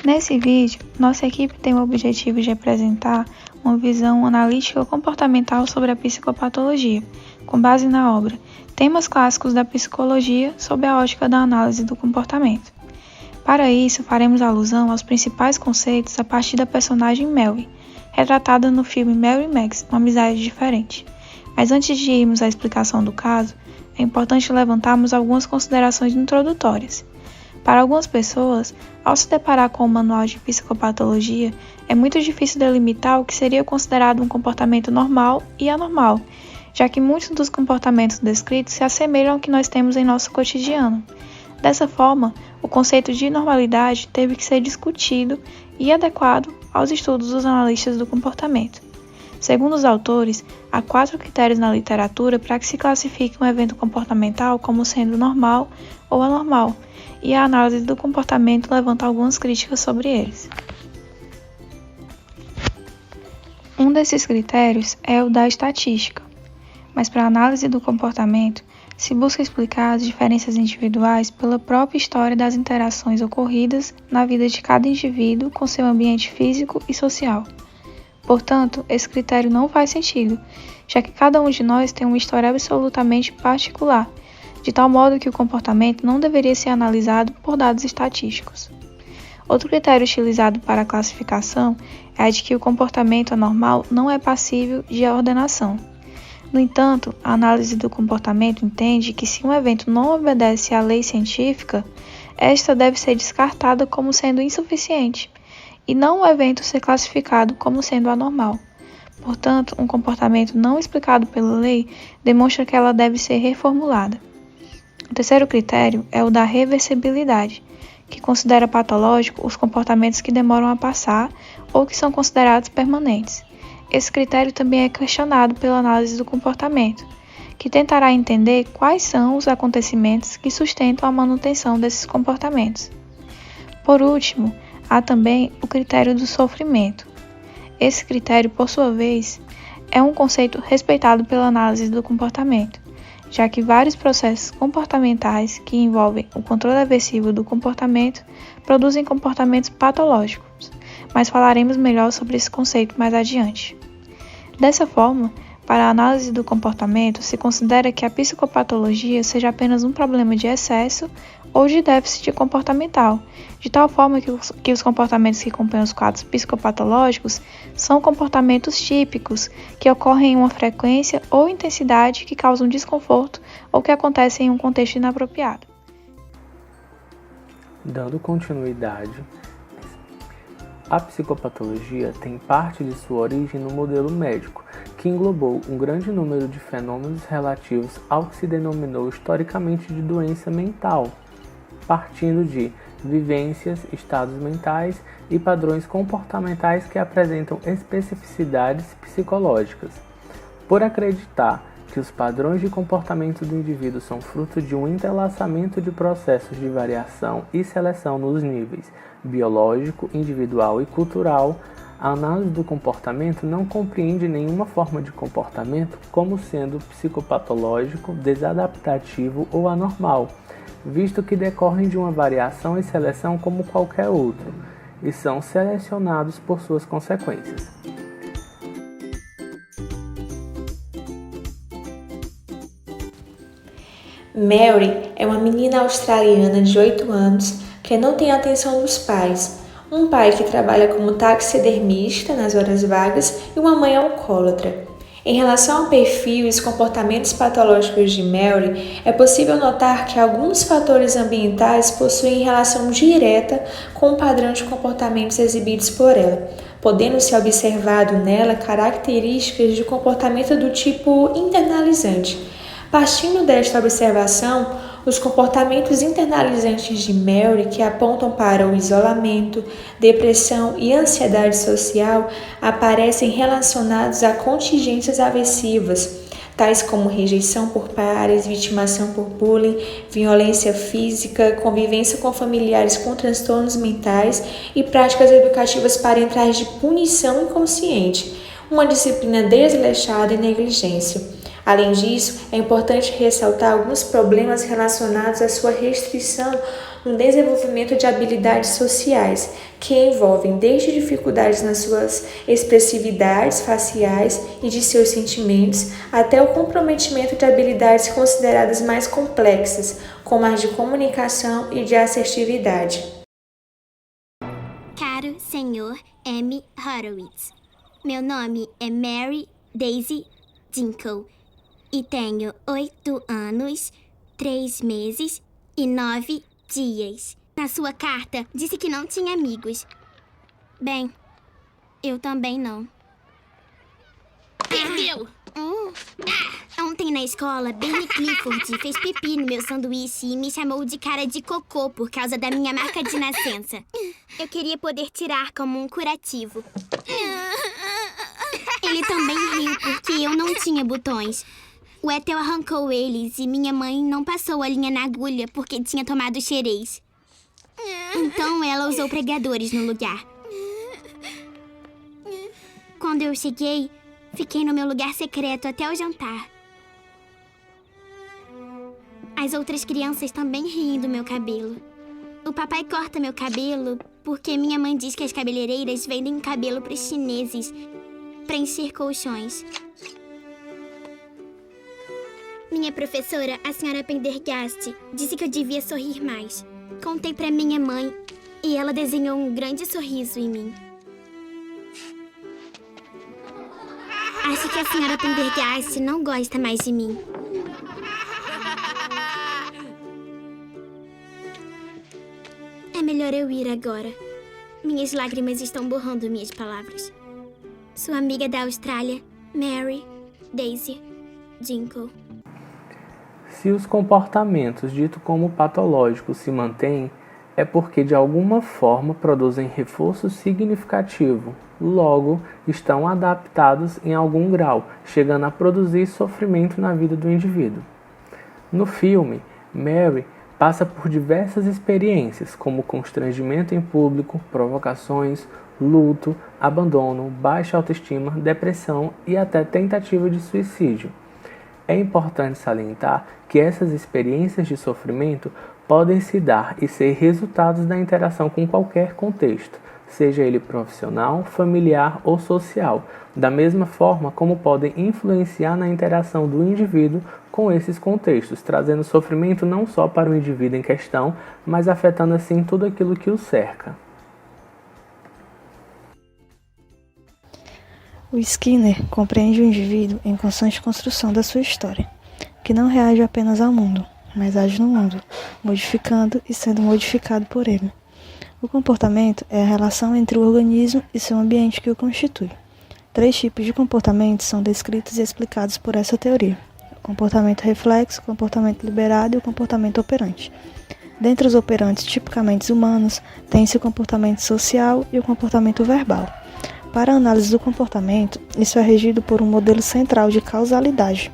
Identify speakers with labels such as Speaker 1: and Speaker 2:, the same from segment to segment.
Speaker 1: Nesse vídeo, nossa equipe tem o objetivo de apresentar uma visão analítica comportamental sobre a psicopatologia, com base na obra Temas Clássicos da Psicologia sob a ótica da análise do comportamento. Para isso, faremos alusão aos principais conceitos a partir da personagem Mary, retratada no filme Mary e Max, Uma Amizade Diferente. Mas antes de irmos à explicação do caso, é importante levantarmos algumas considerações introdutórias. Para algumas pessoas, ao se deparar com o manual de psicopatologia, é muito difícil delimitar o que seria considerado um comportamento normal e anormal, já que muitos dos comportamentos descritos se assemelham ao que nós temos em nosso cotidiano. Dessa forma, o conceito de normalidade teve que ser discutido e adequado aos estudos dos analistas do comportamento. Segundo os autores, há 4 critérios na literatura para que se classifique um evento comportamental como sendo normal ou anormal, e a análise do comportamento levanta algumas críticas sobre eles. Um desses critérios é o da estatística, mas para a análise do comportamento, se busca explicar as diferenças individuais pela própria história das interações ocorridas na vida de cada indivíduo com seu ambiente físico e social. Portanto, esse critério não faz sentido, já que cada um de nós tem uma história absolutamente particular, de tal modo que o comportamento não deveria ser analisado por dados estatísticos. Outro critério utilizado para a classificação é a de que o comportamento anormal não é passível de ordenação. No entanto, a análise do comportamento entende que se um evento não obedece à lei científica, esta deve ser descartada como sendo insuficiente, e não o evento ser classificado como sendo anormal. Portanto, um comportamento não explicado pela lei demonstra que ela deve ser reformulada. O terceiro critério é o da reversibilidade, que considera patológico os comportamentos que demoram a passar ou que são considerados permanentes. Esse critério também é questionado pela análise do comportamento, que tentará entender quais são os acontecimentos que sustentam a manutenção desses comportamentos. Por último, há também o critério do sofrimento. Esse critério, por sua vez, é um conceito respeitado pela análise do comportamento, já que vários processos comportamentais que envolvem o controle aversivo do comportamento produzem comportamentos patológicos, mas falaremos melhor sobre esse conceito mais adiante. Dessa forma, para a análise do comportamento, se considera que a psicopatologia seja apenas um problema de excesso ou de déficit comportamental, de tal forma que os comportamentos que compõem os quadros psicopatológicos são comportamentos típicos, que ocorrem em uma frequência ou intensidade que causam desconforto ou que acontecem em um contexto inapropriado.
Speaker 2: Dando continuidade, a psicopatologia tem parte de sua origem no modelo médico, que englobou um grande número de fenômenos relativos ao que se denominou historicamente de doença mental, partindo de vivências, estados mentais e padrões comportamentais que apresentam especificidades psicológicas. Por acreditar que os padrões de comportamento do indivíduo são fruto de um entrelaçamento de processos de variação e seleção nos níveis biológico, individual e cultural, a análise do comportamento não compreende nenhuma forma de comportamento como sendo psicopatológico, desadaptativo ou anormal, visto que decorrem de uma variação e seleção como qualquer outro, e são selecionados por suas consequências.
Speaker 3: Mary é uma menina australiana de 8 anos que não tem a atenção dos pais. Um pai que trabalha como taxidermista nas horas vagas e uma mãe alcoólatra. Em relação ao perfil e os comportamentos patológicos de Mary, é possível notar que alguns fatores ambientais possuem relação direta com o padrão de comportamentos exibidos por ela, podendo ser observado nela características de comportamento do tipo internalizante. Partindo desta observação, os comportamentos internalizantes de Mary, que apontam para o isolamento, depressão e ansiedade social, aparecem relacionados a contingências aversivas, tais como rejeição por pares, vitimação por bullying, violência física, convivência com familiares com transtornos mentais e práticas educativas parentais de punição inconsciente, uma disciplina desleixada e negligência. Além disso, é importante ressaltar alguns problemas relacionados à sua restrição um desenvolvimento de habilidades sociais, que envolvem desde dificuldades nas suas expressividades faciais e de seus sentimentos, até o comprometimento de habilidades consideradas mais complexas, como as de comunicação e de assertividade.
Speaker 4: Caro Sr. M. Horowitz, meu nome é Mary Daisy Dinkle e tenho 8 anos, 3 meses e 9 dias. Na sua carta, disse que não tinha amigos. Bem, eu também não. Perdeu! Ontem na escola, Benny Clifford fez pipi no meu sanduíche e me chamou de cara de cocô por causa da minha marca de nascença. Eu queria poder tirar como um curativo. Ele também riu porque eu não tinha botões. O Ethel arrancou eles e minha mãe não passou a linha na agulha porque tinha tomado xerez. Então ela usou pregadores no lugar. Quando eu cheguei, fiquei no meu lugar secreto até o jantar. As outras crianças também riem do meu cabelo. O papai corta meu cabelo porque minha mãe diz que as cabeleireiras vendem cabelo para os chineses para encher colchões. Minha professora, a senhora Pendergast, disse que eu devia sorrir mais. Contei para minha mãe e ela desenhou um grande sorriso em mim. Acho que a senhora Pendergast não gosta mais de mim. É melhor eu ir agora. Minhas lágrimas estão borrando minhas palavras. Sua amiga da Austrália, Mary Daisy Dinkle.
Speaker 2: Se os comportamentos ditos como patológicos se mantêm, é porque de alguma forma produzem reforço significativo, logo estão adaptados em algum grau, chegando a produzir sofrimento na vida do indivíduo. No filme, Mary passa por diversas experiências, como constrangimento em público, provocações, luto, abandono, baixa autoestima, depressão e até tentativa de suicídio. É importante salientar que essas experiências de sofrimento podem se dar e ser resultados da interação com qualquer contexto, seja ele profissional, familiar ou social, da mesma forma como podem influenciar na interação do indivíduo com esses contextos, trazendo sofrimento não só para o indivíduo em questão, mas afetando assim tudo aquilo que o cerca.
Speaker 1: O Skinner compreende o indivíduo em constante construção da sua história, que não reage apenas ao mundo, mas age no mundo, modificando e sendo modificado por ele. O comportamento é a relação entre o organismo e seu ambiente que o constitui. 3 tipos de comportamentos são descritos e explicados por essa teoria: o comportamento reflexo, o comportamento liberado e o comportamento operante. Dentre os operantes tipicamente humanos, tem-se o comportamento social e o comportamento verbal. Para a análise do comportamento, isso é regido por um modelo central de causalidade,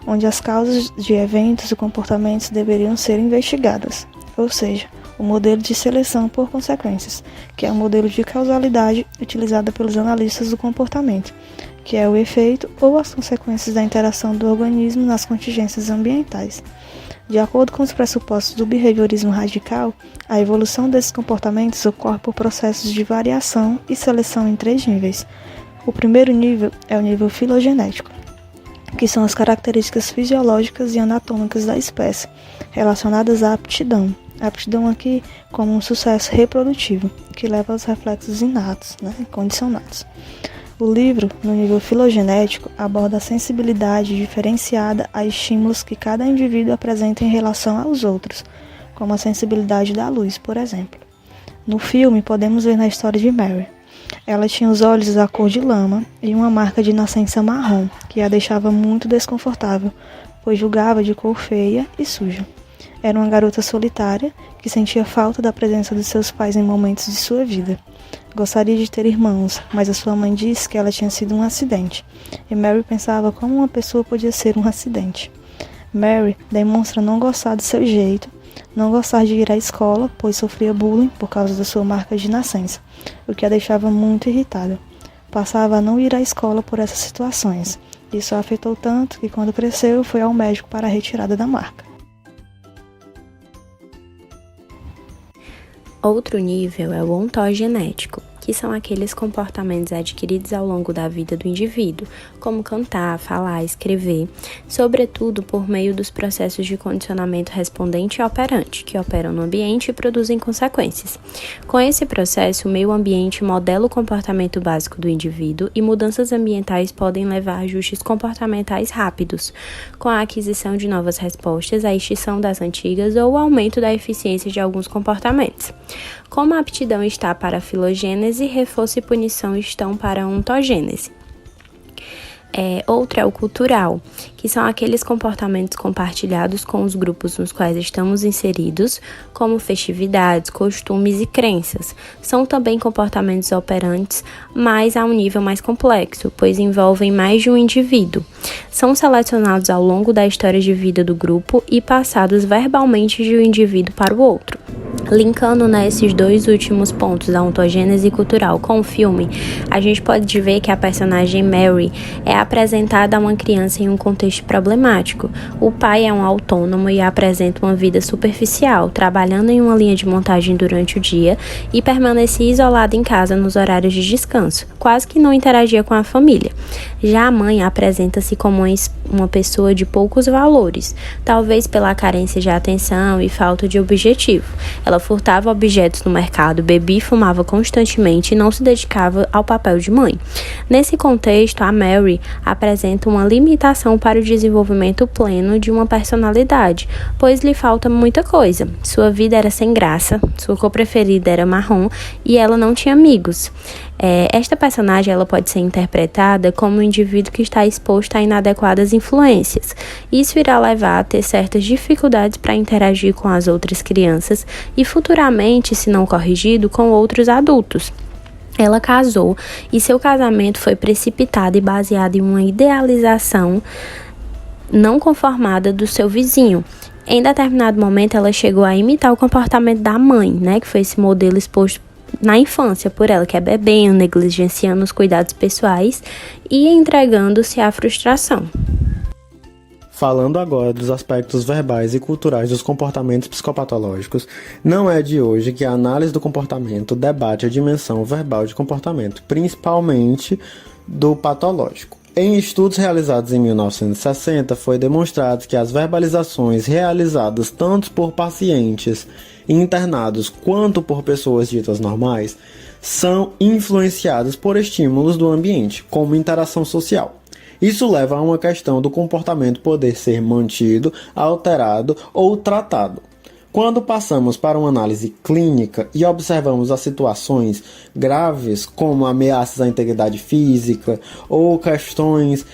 Speaker 1: onde as causas de eventos e comportamentos deveriam ser investigadas, ou seja, o modelo de seleção por consequências, que é o modelo de causalidade utilizado pelos analistas do comportamento, que é o efeito ou as consequências da interação do organismo nas contingências ambientais. De acordo com os pressupostos do behaviorismo radical, a evolução desses comportamentos ocorre por processos de variação e seleção em 3 níveis. O primeiro nível é o nível filogenético, que são as características fisiológicas e anatômicas da espécie, relacionadas à aptidão. A aptidão aqui como um sucesso reprodutivo, que leva aos reflexos inatos, condicionados. O livro, no nível filogenético, aborda a sensibilidade diferenciada a estímulos que cada indivíduo apresenta em relação aos outros, como a sensibilidade da luz, por exemplo. No filme, podemos ver na história de Mary. Ela tinha os olhos da cor de lama e uma marca de nascença marrom, que a deixava muito desconfortável, pois julgava de cor feia e suja. Era uma garota solitária que sentia falta da presença dos seus pais em momentos de sua vida. Gostaria de ter irmãos, mas a sua mãe disse que ela tinha sido um acidente, e Mary pensava como uma pessoa podia ser um acidente. Mary demonstra não gostar do seu jeito, não gostar de ir à escola, pois sofria bullying por causa da sua marca de nascença, o que a deixava muito irritada. Passava a não ir à escola por essas situações. Isso a afetou tanto que quando cresceu foi ao médico para a retirada da marca.
Speaker 5: Outro nível é o ontogenético, que são aqueles comportamentos adquiridos ao longo da vida do indivíduo, como cantar, falar, escrever, sobretudo por meio dos processos de condicionamento respondente e operante, que operam no ambiente e produzem consequências. Com esse processo, o meio ambiente modela o comportamento básico do indivíduo e mudanças ambientais podem levar a ajustes comportamentais rápidos, com a aquisição de novas respostas, a extinção das antigas ou o aumento da eficiência de alguns comportamentos. Como a aptidão está para a filogênese, reforço e punição estão para a ontogênese. Outro é o cultural, que são aqueles comportamentos compartilhados com os grupos nos quais estamos inseridos, como festividades, costumes e crenças. São também comportamentos operantes, mas a um nível mais complexo, pois envolvem mais de um indivíduo. São selecionados ao longo da história de vida do grupo e passados verbalmente de um indivíduo para o outro. Linkando nesses dois últimos pontos, da ontogênese cultural, com o filme, a gente pode ver que a personagem Mary é apresentada a uma criança em um contexto problemático. O pai é um autônomo e apresenta uma vida superficial, trabalhando em uma linha de montagem durante o dia e permanecia isolado em casa nos horários de descanso, quase que não interagia com a família. Já a mãe apresenta-se como uma pessoa de poucos valores, talvez pela carência de atenção e falta de objetivo. Ela furtava objetos no mercado, bebia e fumava constantemente e não se dedicava ao papel de mãe. Nesse contexto, a Mary apresenta uma limitação para o desenvolvimento pleno de uma personalidade, pois lhe falta muita coisa. Sua vida era sem graça, sua cor preferida era marrom e ela não tinha amigos. Esta personagem ela pode ser interpretada como um indivíduo que está exposto a inadequadas influências. Isso irá levar a ter certas dificuldades para interagir com as outras crianças e futuramente, se não corrigido, com outros adultos. Ela casou e seu casamento foi precipitado e baseado em uma idealização não conformada do seu vizinho. Em determinado momento, ela chegou a imitar o comportamento da mãe, que foi esse modelo exposto na infância por ela, que é bebendo, negligenciando os cuidados pessoais e entregando-se à frustração.
Speaker 6: Falando agora dos aspectos verbais e culturais dos comportamentos psicopatológicos, não é de hoje que a análise do comportamento debate a dimensão verbal de comportamento, principalmente do patológico. Em estudos realizados em 1960, foi demonstrado que as verbalizações realizadas tanto por pacientes internados quanto por pessoas ditas normais são influenciadas por estímulos do ambiente, como interação social. Isso leva a uma questão do comportamento poder ser mantido, alterado ou tratado. Quando passamos para uma análise clínica e observamos as situações graves, como ameaças à integridade física ou questões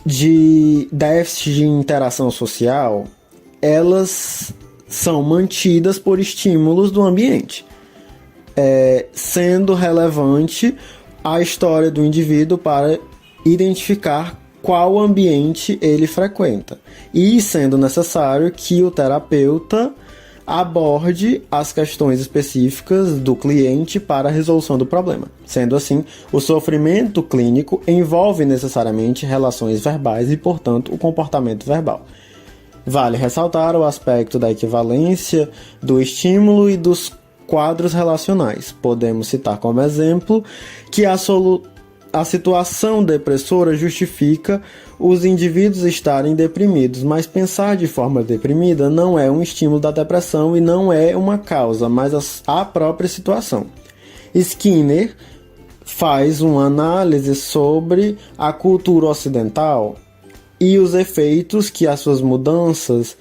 Speaker 6: de déficit de interação social, elas são mantidas por estímulos do ambiente, sendo relevante a história do indivíduo para identificar qual ambiente ele frequenta e sendo necessário que o terapeuta aborde as questões específicas do cliente para a resolução do problema. Sendo assim, o sofrimento clínico envolve necessariamente relações verbais e, portanto, o comportamento verbal. Vale ressaltar o aspecto da equivalência do estímulo e dos quadros relacionais. Podemos citar como exemplo que a situação depressora justifica os indivíduos estarem deprimidos, mas pensar de forma deprimida não é um estímulo da depressão e não é uma causa, mas a própria situação. Skinner faz uma análise sobre a cultura ocidental e os efeitos que as suas mudanças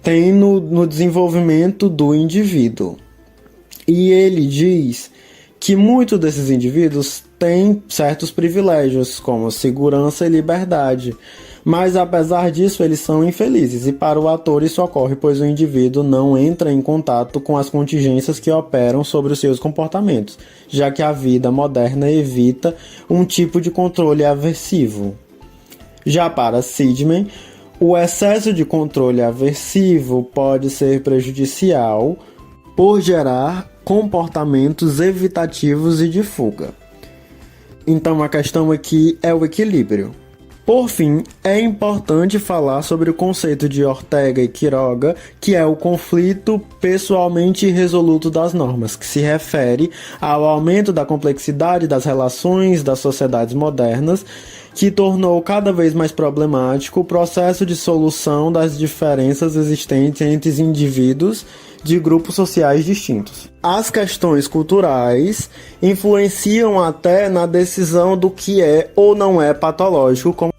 Speaker 6: têm no desenvolvimento do indivíduo. E ele diz que muitos desses indivíduos têm certos privilégios, como segurança e liberdade, mas apesar disso eles são infelizes, e para o ator isso ocorre pois o indivíduo não entra em contato com as contingências que operam sobre os seus comportamentos, já que a vida moderna evita um tipo de controle aversivo. Já para Sidman, o excesso de controle aversivo pode ser prejudicial por gerar comportamentos evitativos e de fuga. Então a questão aqui é o equilíbrio. Por fim, é importante falar sobre o conceito de Ortega e Quiroga, que é o conflito pessoalmente irresoluto das normas, que se refere ao aumento da complexidade das relações das sociedades modernas, que tornou cada vez mais problemático o processo de solução das diferenças existentes entre os indivíduos de grupos sociais distintos. As questões culturais influenciam até na decisão do que é ou não é patológico, como